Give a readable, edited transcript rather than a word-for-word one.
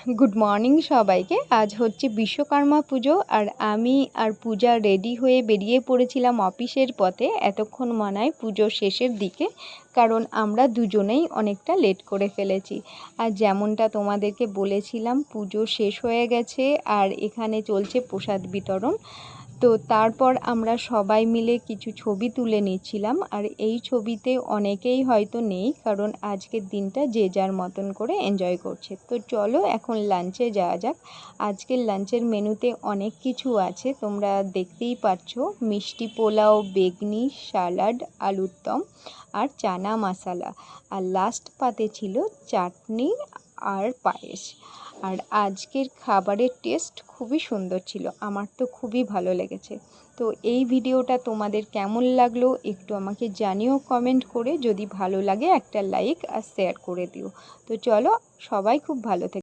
Good morning সবাইকে। আজ হচ্ছে বিশ্বকর্মা পুজো আর আমি আর পূজা রেডি হয়ে বেরিয়ে পড়েছিলাম অফিসের পথে। এতক্ষণ মনে হয় পুজোর শেষের দিকে, কারণ আমরা দুজনেই অনেকটা লেট করে ফেলেছি। আর যেমনটা তোমাদেরকে বলেছিলাম, পুজো শেষ হয়ে গেছে আর এখানে চলছে প্রসাদ বিতরণ। তো তারপর আমরা সবাই মিলে কিছু ছবি তুলে নিচ্ছিলাম। আর এই ছবিতে অনেকেই হয়তো নেই, কারণ আজকের দিনটা যে যার মতন করে এনজয় করছে। তো চলো এখন লাঞ্চে যাওয়া যাক। আজকের লাঞ্চের মেনুতে অনেক কিছু আছে, তোমরা দেখতেই পাচ্ছ। মিষ্টি পোলাও, বেগনি, স্যালাড, আলুর দম আর চানা মশলা। আর লাস্ট পাতে ছিল চাটনি আর পায়েস। আর আজকের খাবারের টেস্ট খুবই সুন্দর ছিল, আমার তো খুবই ভালো লেগেছে। তো এই ভিডিওটা তোমাদের কেমন লাগলো একটু আমাকে জানিও কমেন্ট করে। যদি ভালো লাগে একটা লাইক আর শেয়ার করে দিও। তো চলো, সবাই খুব ভালো থেকো।